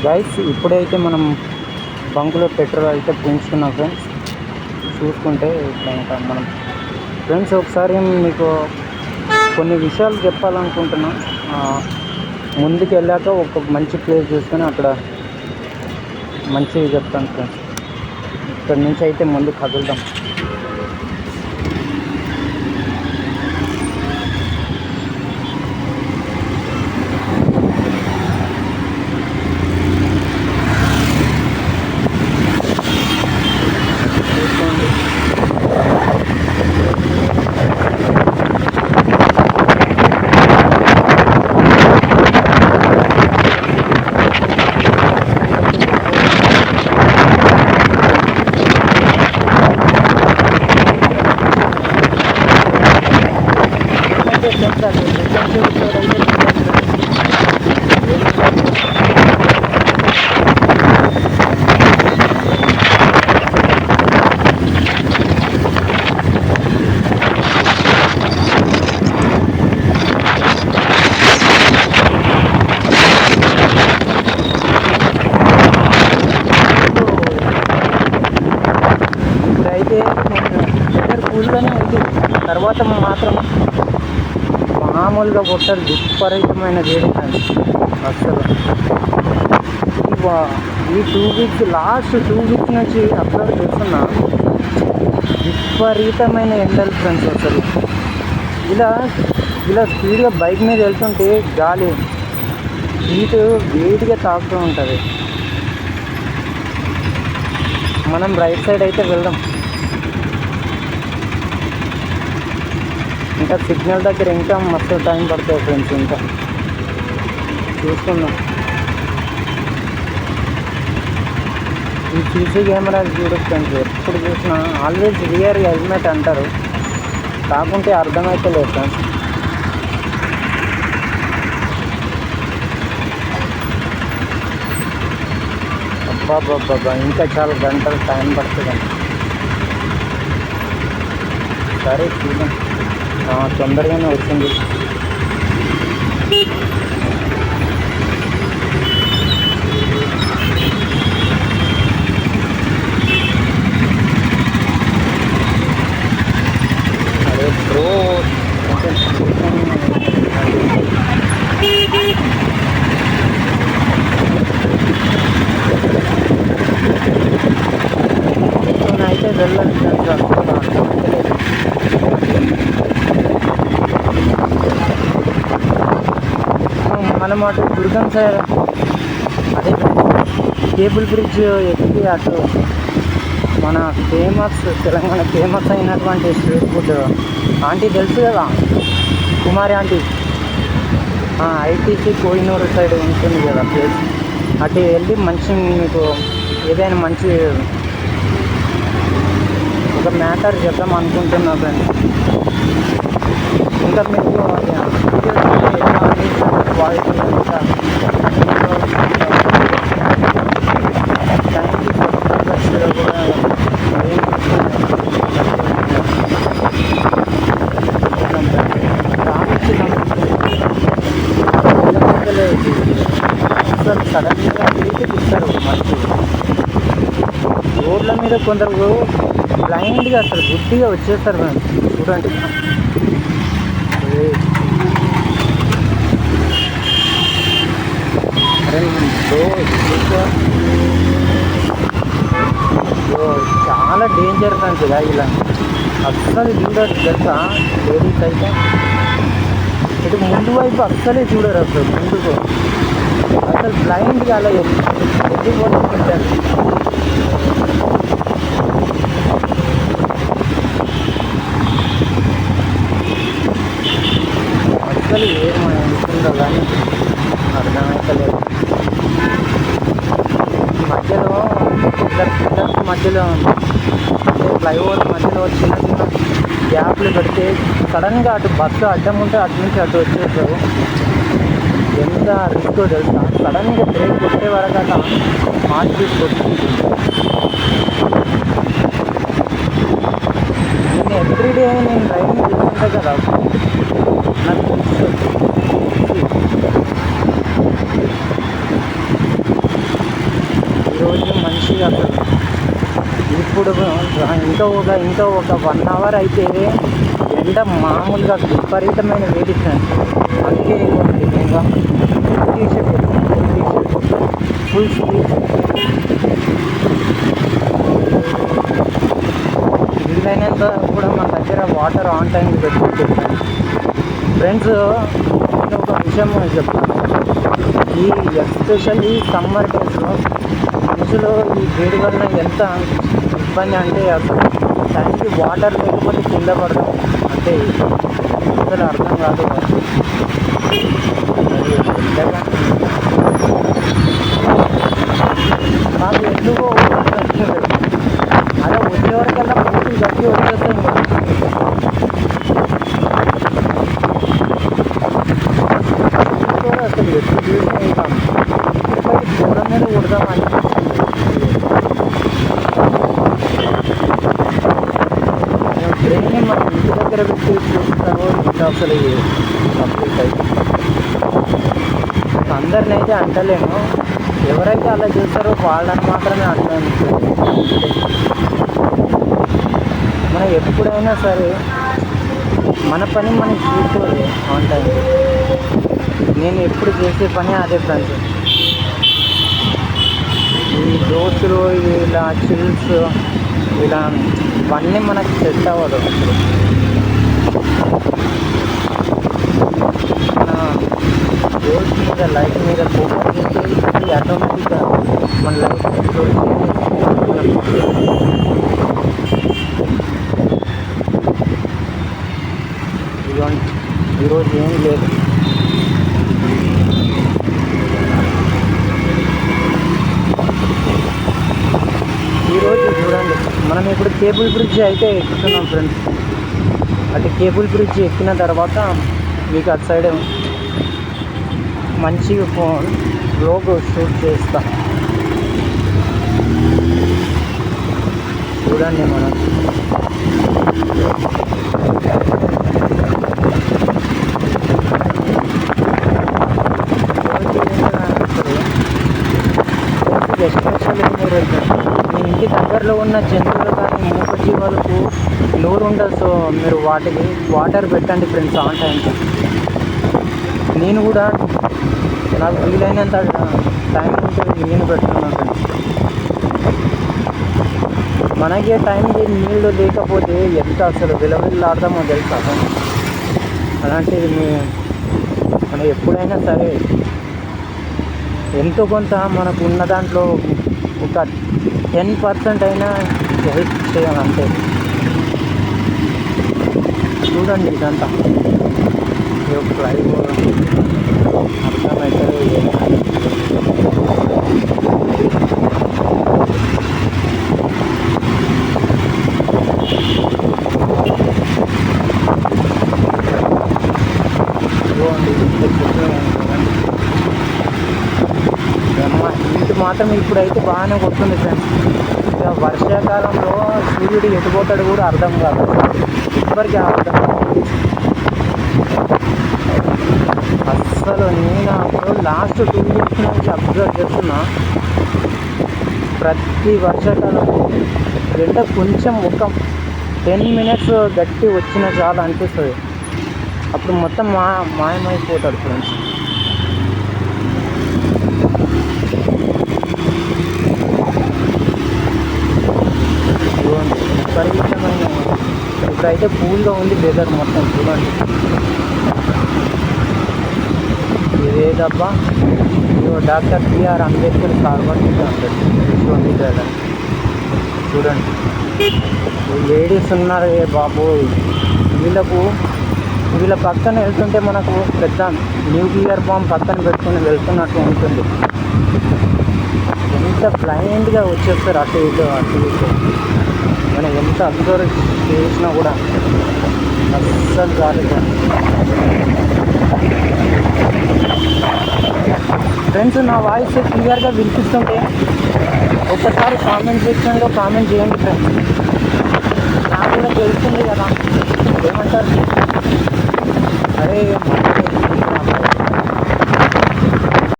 Guys ఇప్పుడైతే మనం బంకులో petrol అయితే పోయించుకున్నాం ఫ్రెండ్స్. చూసుకుంటే ఇట్లా ఇంకా మనం ఫ్రెండ్స్ ఒకసారి మీకు కొన్ని విషయాలు చెప్పాలనుకుంటున్నాం. ముందుకు వెళ్ళాక ఒక మంచి ప్లేస్ చూసుకొని అక్కడ మంచిగా చెప్తాను ఫ్రెండ్స్. ఇక్కడ నుంచి అయితే ముందు కదులుదాం. కూల్గానే ఉంది. తర్వాత మాత్రం మామూలుగా కొట్టారు, విపరీతమైన వేడి అసలు. ఈ 2 వీక్స్ లాస్ట్ 2 వీక్స్ నుంచి అబ్జర్వ్ చేస్తున్నా విపరీతమైన ఎండలు ఫ్రెండ్స్. అసలు ఇలా స్పీడ్గా బైక్ మీద వెళ్తుంటే గాలి హీట్ వేడిగా తాకుతూ ఉంటుంది. మనం రైట్ సైడ్ అయితే వెళ్దాం. ఇంకా సిగ్నల్ దగ్గర ఇంకా మస్తు టైం పడుతుంది ఫ్రెండ్స్. ఇంకా చూసుకుందాం. ఈ సీసీ కెమెరాస్ చూడొచ్చు ఫ్రెండ్స్. ఎప్పుడు చూసినా ఆల్వేస్ రియర్ హెల్మెట్ అంటారు, కాకుంటే అర్థమైతే లేదు ఫ్రెండ్స్. అబ్బాబ్బాబ్బా ఇంకా చాలా గంటలు టైం పడుతుందండి. సరే చూద్దాం. తొందరగానే వచ్చింది. అరే బ్రో అయితే వెళ్ళాలి. మనం అటు దుర్గం సార్ అదే కేబుల్ బ్రిడ్జ్ ఎక్కి అటు మన తెలంగాణ ఫేమస్ అయినటువంటి స్ట్రీట్ ఫుడ్ ఆంటీ తెలుసు కదా, కుమారి ఆంటీ. ఐటీసీ కోహినూరు సైడ్ ఉంటుంది కదా ప్లేస్. అటు వెళ్ళి మంచి మీకు ఏదైనా మంచి ఒక మ్యాటర్ చెప్దాం అనుకుంటున్నా ఫ్రెండ్స్. ఇంకా మీకు వాయిస్ అసలు సడన్గా ఇస్తారు మంచి రోడ్ల మీద. కొందరు బ్లైండ్గా అసలు గుడ్డిగా వచ్చేస్తారు మనం. చూడండి చాలా డేంజర్ ఫ్రెండ్స్. ఇలా అస్సలు చూడరు తెలుసా లేడీస్ అయితే. ఇటు ముందు వైపు అస్సలే చూడరు అసలు. ముందుకు అసలు బ్లైండ్గా అలా ఎదిగిపోతుంటారు. అసలు ఏమవుతుందో కానీ అర్థమైతలేదు. మధ్యలో ఇద్దరు పిల్లర్స్ మధ్యలో ఫ్లైఓవర్ మధ్యలో చిన్న చిన్న గ్యాప్లు పెడితే సడన్గా అటు బస్సు అడ్డం ఉంటే అటు నుంచి అటు వచ్చేసారు. ఎంత రిస్క్ తెలుసా. సడన్గా బ్రేక్ కొట్టే వరకు అలా హార్ట్ బీట్ కొట్టుకుంటుంది. నేను ఎవ్రీడే నేను డ్రైవింగ్ చేసుకుంటా కదా, నాకు మంచిగా అసలు. ఇప్పుడు ఇంకా ఒక 1 అవర్ అయితే ఎండ మామూలుగా విపరీతమైన వేడి ఫ్రెండ్స్. అందుకే ఇంకా టీషర్ట్ ఫుల్ స్లీవ్ వీలైనంత కూడా మన దగ్గర వాటర్ ఆన్ టైం పెట్టుకుంటుంది ఫ్రెండ్స్. నేను ఒక విషయం చెప్తాను, ఈ ఎస్పెషల్లీ సమ్మర్ డేస్లో మనుషులు ఈ వేడి వలన ఎంత ఇబ్బంది అంటే అసలు టైంకి వాటర్ లేకపోతే కింద పడడం అంటే అసలు అర్థం కాదు. నాకు ఎందుకో అలా వచ్చేవరకల్లా పూర్తి గట్టి వచ్చేస్తాయి. అసలు ఎప్పుడు చూసినాం దూరం మీద కొడదామని ట్రైన్ మన ఇంటి దగ్గర పెట్టి చూస్తారో ఇంకా అసలు కంప్లీట్ అయితే అందరిని అయితే అంటలేము, ఎవరైతే అలా చేస్తారో వాళ్ళని మాత్రమే అంటాను. మనం ఎప్పుడైనా సరే మన పని మనం చూసుకోవాలి ఆన్ టైం. నేను ఎప్పుడు చేసే పని అదే ఫ్రెండ్స్. ఈ దోస్తులు ఇలా చిల్స్ ఇలా ఇవన్నీ మనకు సెట్ అవ్వదు. మన గోల్స్ మీద లైఫ్ మీద ఫోకస్ చేస్తే ఇది ఆటోమేటిక్గా మన లైఫ్ ఇదిగోండి ఈరోజు ఏం లేదు. ఈరోజు చూడండి మనం ఇప్పుడు కేబుల్ బ్రిడ్జ్ అయితే ఎక్కుతున్నాం ఫ్రెండ్స్. అటు కేబుల్ బ్రిడ్జ్ ఎక్కిన తర్వాత మీకు అటు సైడ్ మంచిగా ఫోన్ లోగో షూట్ చేస్తా చూడండి. మనం ఎస్పెషల్లీ మీరు మీ ఇంటి దగ్గరలో ఉన్న జంతువులు కానీ మూగజీవాలకు నోరు ఉండదు. సో మీరు వాటికి వాటర్ పెట్టండి ఫ్రెండ్స్ ఆన్ టైంకి. నేను కూడా నాకు వీలైనంత టైం ఉంటే నేను పెట్టుకున్నాను ఫ్రెండ్స్. మనకే టైంకి నీళ్ళు లేకపోతే ఎంత అసలు విలవిల్లాడదామో తెలుసా. అలాంటిది మనం ఎప్పుడైనా సరే ఎంతో కొంత మనకు ఉన్న దాంట్లో ఒక 10% అయినా హెల్ప్ చేయాలంటే. చూడండి ఇదంతా ఫ్లైఓవర్ అర్థమవుతుంది. హీట్ మాత్రం ఇప్పుడైతే బాగానే కొడుతుంది ఫ్రెండ్స్. ఇక వర్షాకాలంలో సూర్యుడు ఎటుపోతాడు కూడా అర్థం కాదు, ఇప్పటికీ అర్థం కాదు అస్సలు. నేను అప్పుడు లాస్ట్ 2 years నుంచి అబ్జర్వ్ చేస్తున్నా, ప్రతి వర్షాకాలం ఎండ కొంచెం ఒక 10 minutes గట్టి వచ్చిన చాలా అనిపిస్తుంది. అప్పుడు మొత్తం మాయమైపోతాడు ఫ్రెండ్స్. విపరీతమైన ఇప్పుడైతే కూల్గా ఉంది వెదర్ మొత్తం. చూడండి ఇదేదబ్బా, డాక్టర్ బిఆర్ అంబేద్కర్ కార్బన్ చూడండి. లేడీస్ ఉన్నారు బాబు, వీళ్ళ పక్కన వెళ్తుంటే మనకు పెద్ద న్యూక్లియర్ బాంబ్ పక్కన పెట్టుకుని వెళ్తున్నట్టు ఉంటుంది. ఎంత బ్లైండ్గా వచ్చేస్తారు అటు ఇటు. మనం ఎంత అబ్జర్వ్ చేసినా కూడా అస్సలు కాలేదు ఫ్రెండ్స్. నా వాయిస్ క్లియర్గా వినిపిస్తుంటే ఒక్కసారి కామెంట్ సెక్షన్లో కామెంట్ చేయండి ఫ్రెండ్స్. నాకు కూడా తెలుస్తుంది కదా, ఏమంటారు. అరే